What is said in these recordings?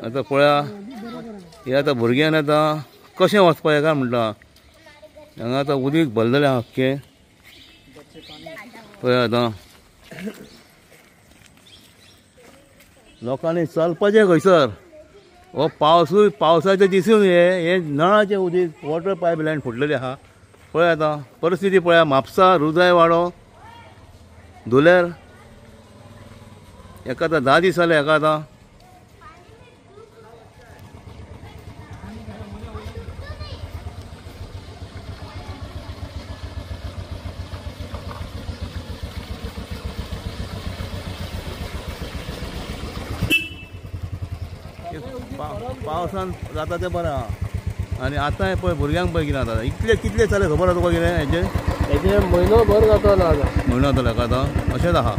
आतां पळया हे आतां भुरग्यान आतां कशें वचपाचें काय म्हणटा हांगा आतां उदीक भरलेलें आहा आख्खें पळया आतां लोकांनी चलपाचें खंयसर हो पावसाचे दिसून हे नळाचें उदीक वॉटर पायप लायन फुटलेली आहा पळय आतां परिस्थिती पळया म्हापसा रुजाय वाडो धुलेर एका आतां 10 दीस जाले एका आतां पावसान जाता तें बरें आहा आनी आतां पळय भुरग्यांक पळय कितें जाता कितले जाले खबर आहा तुका कितें हेजे म्हयनो भर जातलो आतां म्हयनो जातलो एका आतां अशेंच आहा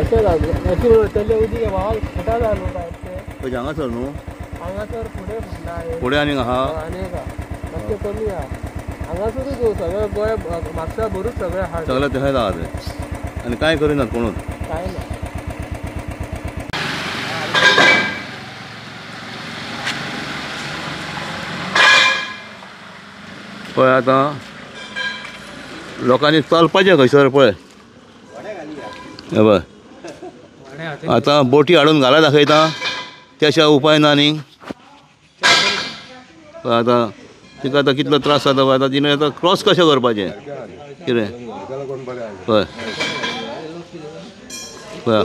अशें अशें उदीक फुटा जाय न्हू पळय हांगासर न्हू हांगासर फुडें आनीक आहा आनीक मातशें कमी आहा हांगासरूच सगळें गोंय म्हापसा भरूच सगळें आहा सगळें तशेंच आहा तें आनी कांय करिनात कोणूच कांय ना पळय आतां लोकांनी चलपाचें खंयसर पळय हे पळय आतां बोटी हाडून घाला दाखयता त्या शिवाय उपाय ना न्ही आतां तिका आतां कितलो त्रास जाता पळय आतां तिणें आतां क्रॉस कशें करपाचें कितें पळय पळय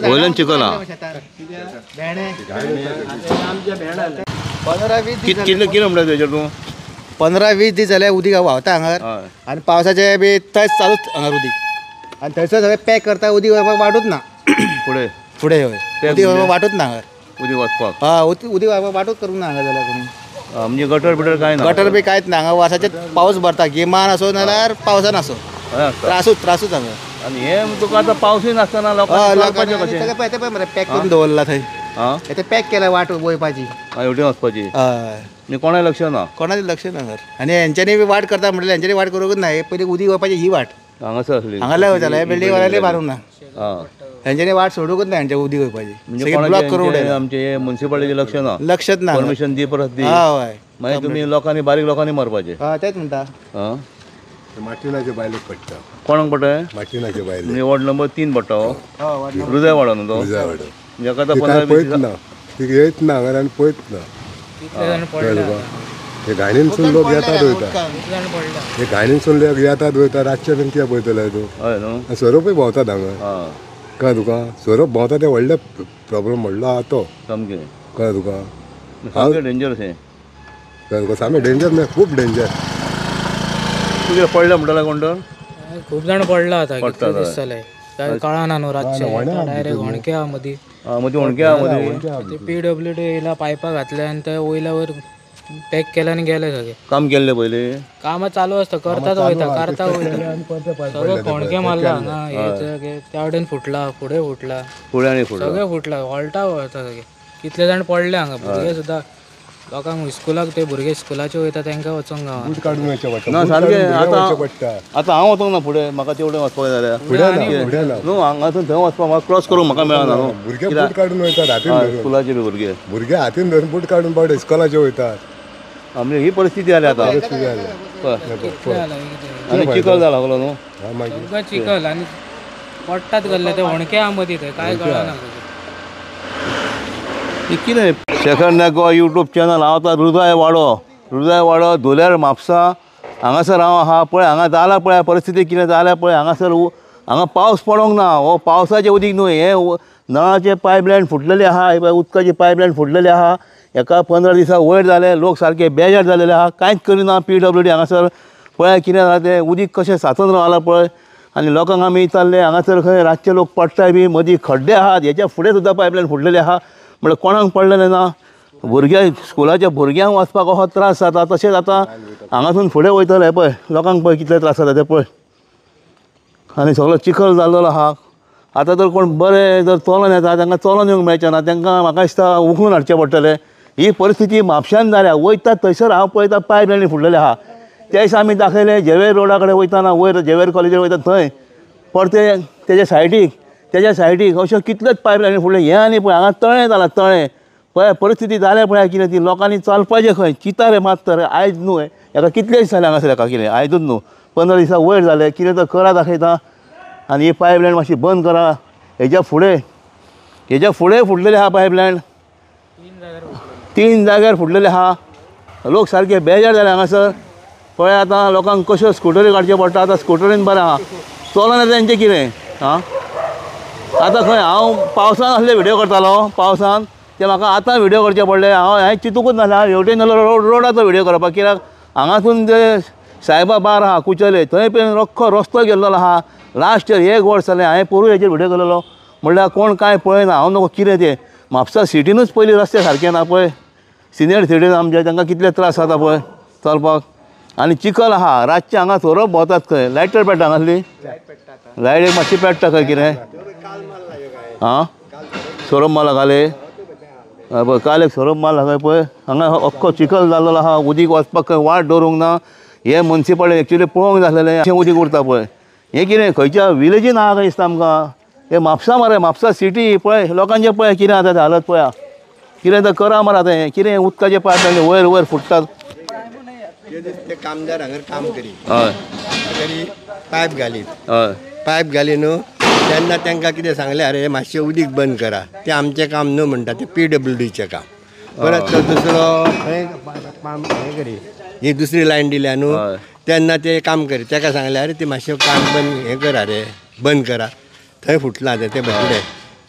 वयल्यान चिखल आहा कितले कितें म्हणटा तेजेर तूं 15-20 दीस जाले उदीक व्हांवता हांगार आनी पावसाचे बी थंयच चालूच हांगार उदीक आनी थंयसर सगळें पॅक करता उदीक व्हरपाक वाटूच ना फुडें फुडें हय उदीक व्हरपाक वाटूच ना हांगार उदीक वचपाक उदीक व्हरपाक वाटूच करूंक ना हांगा जाल्यार कोणी म्हणजे गटर बिटर काय ना गटर बी कांयच ना हांगा वर्साचे पावस भरता गिमान आसूं नाल्यार पावसान आसूं त्रासूच हांगा आनी हे तुका आतां पावसूय नासतना लोकांक सगळें पळय तें पळय मरे पॅक करून दवरला थंय ते पॅक केल्या वाट वयपाची हेवटेन वचपाची हय आनी कोणाय लक्ष ना कोणाचें लक्ष ना हांगार आनी हेंच्यांनी बी वाट करता म्हटल्यार हेंच्यांनी वाट करूंकच ना हे पयलीं उदीक वयपाची ही वाट हांगासर आसली हांगासर वयताले हे बिल्डींग वाल्यानी मारूंक ना हेंच्यांनी वाट सोडूंकच ना हेंच्या उदीक वयपाची म्हणजे ब्लॉक करून आमचे म्युन्सिपालिटी लक्ष ना लक्षच ना परमिशन दी परत दी हय मागीर तुमी लोकांनी बारीक लोकांनी मारपाचे तेच म्हणटा मार्टिनाचे बायलेक पडटा कोणाक पडटा मार्टिनाचे बायले म्हणजे वॉर्ड नंबर 3 पडटा हो हृदय वाडो न्हू तो जाका आतां 15 ना ती येत ना हांगा आनी पळयत ना हे घाणीनसून लोक येतात वयता हे घाणीनसून लोक येतात वयता रातचे बीन कित्याक पळयतले तूं हय न्हू सोरोपूय भोंवतात हांगा कळ्ळें तुका सोरोप भोंवता ते व्हडले प्रॉब्लेम व्हडलो आहा तो सामकें कळ्ळें तुका सामकें डेंजरस हें कळ्ळें तुका सामकें डेंजर न्हय खूब डेंजर तुगे पडले म्हणटाले कोण तर खूब जाण पडला आतां कितले दीस जाले काय कळना न्हू रातचे डायरेक्ट होणक्या मदीं मदीं होणक्या मदीं PWD येयला पायपा घातले आनी ते वयल्या वयर पॅक केले आनी गेले सगळे काम केल्लें पयलीं कामां चालू आसता करतात वयता करता वयता सगळें फोणके मारला हांगा हे त्या वटेन फुटला फुडें फुटला फुडें आनी फुडें सगळें फुटला हॉल्टा वयता सगळे कितले जाण पडले हांगा भुरगे सुद्दां लोकांक स्कुलाक ते भुरगे स्कुलाचे वयता तांकां वचोंक गांवांत काडून वयचें पडटा ना सारकें आतां हांव वचोंक ना फुडें म्हाका तेवडें वचपाक जाल्यार न्हू हांगासून थंय वचपाक म्हाका क्रॉस करूंक म्हाका मेळना न्हू भुरगे बूट काडून वयतात हातीन धरून स्कुलाचे बी भुरगे भुरगे हातीन धरून बूट काडून पावले इस्कॉलाचे वयतात म्हणजे ही परिस्थिती जाली आतां आनी चिखल जाला लागलो न्हू सगळं चिखल आनी पडटात गेल्ले ते होणक्या मदीं ते काय कळना कितें शेखर नायक गोवा यूट्यूब चॅनल हांव आतां हृदय वाडो धुलेर म्हापसा हांगासर हांव आहा पळय हांगा जाला पळय परिस्थिती कितें जाल्या पळय हांगासर हांगा पावस पडोंक ना हो पावसाचें उदीक न्हू हे नळाचे पायपलायन फुटलेली आहा उदकाची पायपलायन फुटलेली आहा एका 15 दिसा वयर जाले लोक सारके बेजार जालेले आहा कांयच करिना PWD हांगासर पळय कितें जालां तें उदीक कशें सांचून रावलां पळय आनी लोकांक आमी विचारलें हांगासर खंय रातचे लोक पडटाय बी मदीं खड्डे आहात हेच्या फुडें सुद्दां पायपलायन फुटलेली आहा म्हळ्यार कोणाक पडलेलें ना भुरग्या स्कुलाच्या भुरग्यांक वचपाक असो त्रास जाता तशेंच आतां हांगासून फुडें वयतले पळय लोकांक पळय कितले त्रास जाता ते पळय आनी सगळो चिखल जाल्लो आहा आतां तर कोण बरे जर चलोन येता तांकां चलोन येवंक मेळचें ना तांकां म्हाका दिसता उखलून हाडचें पडटलें ही परिस्थिती म्हापशान जाल्या वयता थंयसर हांव पळयता पायपलायनी फुटलेले आहा त्या दिसा आमी दाखयलें झेवेर रोडा कडेन वयताना वयर झेवेर कॉलेजीर वयता थंय परते तेज्या सायडीक अश्यो कितल्योच पायपलायनी फुटले हें आनी पळय हांगा तळें जालां तळें पळय परिस्थिती जाल्या पळय कितें ती लोकांनी चलपाचें खंय चिता रे मात रे आयज न्हू हेका कितले दीस जाले हांगासर हेका कितें आयजूच न्हू 15 दिसां वयर जाले कितें तर करा दाखयता आनी ही पायपलायन मातशी बंद करा हेच्या फुडें फुटलेले आहा पायपलायन 3 जाग्यार फुटलेले आहा लोक सारके बेजार जाले हांगासर पळय आतां लोकांक कश्यो स्कुटरी काडच्यो पडटा आतां स्कुटरीन बरें आहा चलना तेंचें कितें आं आतां खंय हांव पावसान असले व्हिडियो करतालो पावसान ते म्हाका आतां व्हिडियो करचे पडले हांवें चिंतूकूच नासलें हांव हेवटेन नाल्यार रोडाचो व्हिडियो करपाक कित्याक हांगासून जे सायबा बार आहा कुचले थंय पण रख्खो रस्तो गेल्लो आहा लास्ट इयर 1 वर्स जालें हांवें पोरूं हेचेर व्हिडियो केलेलो म्हणल्यार कोण कांय पळयना हांव नको कितें तें म्हापसा सिटीनूच पयलीं रस्ते सारके ना पळय सिनियर सिटीजन आमचे तांकां कितले त्रास जाता पळय चलपाक आनी चिखल आहा रातचे हांगा सोरोप भोंवतात खंय लायटर पेट्टा हांगासली लायट एक मातशी पेट्टा खंय कितें आं सोरोप मारला घाले पळय काल एक सोरोप मारला खंय पळय हांगा अख्खो चिखल जाल्लो आहा उदीक वचपाक खंय वाट दवरूंक ना हे मुन्सिपाल्टी एक्चुली पळोवंक जाय आसलेलें अशें उदीक उरता पळय हें कितें खंयच्या विलेजीन आहा खंय दिसता आमकां हे म्हापसा मरे म्हापसा सिटी पळय लोकांचें पळय कितें जाता तें हालत पळया कितें तर करा मरे आतां हें कितें उदकाचे पायप वयर वयर फुटतात ते कामदार हांगर काम करी हय पायप घालीत हय पायप घाली न्हू तेन्ना तांकां कितें सांगलें अरे मातशें उदीक बंद करा तें आमचें काम न्हू म्हणटा तें PWDचें काम परत तो दुसरो खंय हें करी ही दुसरी लायन दिल्या न्हू तेन्ना ते काम करी ताका सांगलें अरे ती मातशें काम बंद हें करा रे बंद करा थंय फुटलां ते बसले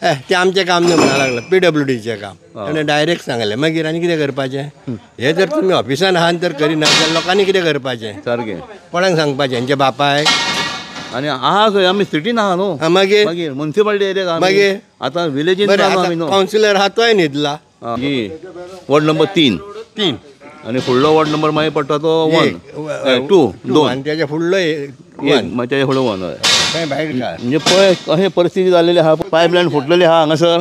तें आमचें काम न्हू म्हणूंक लागलो PWDचें काम ताणें डायरेक्ट सांगलें मागीर आनी कितें करपाचें हें जर तुमी ऑफिसान आहात तर करिना जाल्यार लोकांनी कितें करपाचें सारकें कोणाक सांगपाचें हेंच्या बापायक आनी आहा खंय आमी सिटीन आहा न्हू मागीर मागीर मुन्सिपाल्टी एरिया मागीर आतां विलेजीन बरें आमी आतां न्हू कावन्सिलर आहा तोय न्हिदला ही वॉर्ड नंबर 3 आनी फुडलो वॉर्ड नंबर मागीर पडटा तो 1 2 आनी तेच्या फुडलो मागीर तेच्या फुडें 1 हय खंय भायर काड म्हणजे पळय अशें परिस्थिती जाल्लेली आहा पायपलायन फुटलेली आहा हांगासर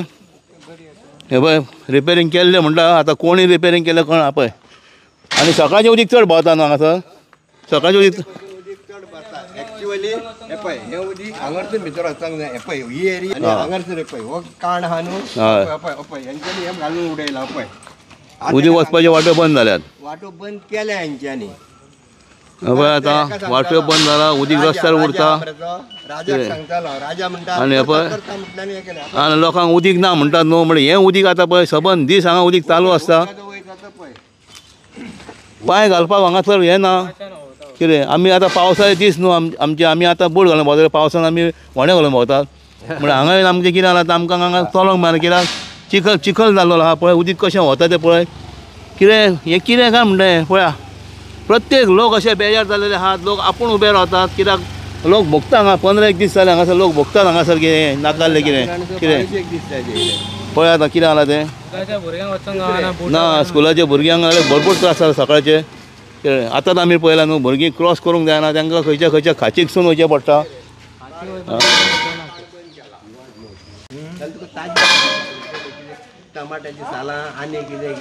हे पळय रिपेरींग केल्लें म्हणटा आतां कोणी रिपेरींग केलें कळना पळय आनी सकाळचें उदीक चड भोंवता न्हू हांगासर सकाळचें उदीक एक्चुअली हे पळय हे उदीक हांगरसून भितर वचूंक जाय हे पळय ही एरिया आनी हांगरसून हे पळय हो काण आहा न्हू पळय हेंच्यांनी हे घालून उडयला पळय उदीक वचपाचे वाटो बंद जाल्यात वाटो बंद केल्या हेंच्यांनी पळय आतां वाटो बंद जाला उदीक रस्त्यार उरता राजाक सांगतालो राजा म्हणटा आनी हे पळय करता म्हटल्यार हे केलें आनी लोकांक उदीक ना म्हणटात न्हू म्हणजे हें उदीक आतां पळय सबंद दीस हांगा उदीक चालू आसता पांय घालपाक हांगासर हें ना कितें आमी आतां पावसाचे दीस न्हू आमचे आमी आतां बूट घालून भोंवता पावसान आमी व्हडें घालून भोंवतात म्हळ्यार हांगा येवन आमचें कितें जालां आमकां हांगा चलोंक मेळना कित्याक चिखल जाल्लो आहा पळय उदीक कशें वता तें पळय कितें हें कितें काय म्हणटा हें पळया प्रत्येक लोक अशे बेजार जाल्लेले आहात लोक आपूण उबे रावतात कित्याक लोक भोगता हांगा 15 दीस जाले हांगासर लोक भोगतात हांगासर कितें नाकाल्लें कितें पळय आतां कितें जालां तें भुरग्यांक वचूंक गावना ना स्कुलाच्या भुरग्यांक भरपूर त्रास जाता सकाळचे आतांच आमी पळयलां न्हू भुरगीं क्रॉस करूंक जायना तांकां खंयच्या खाचीकसून वयचें पडटा टमाट्याची सालां आनी कितें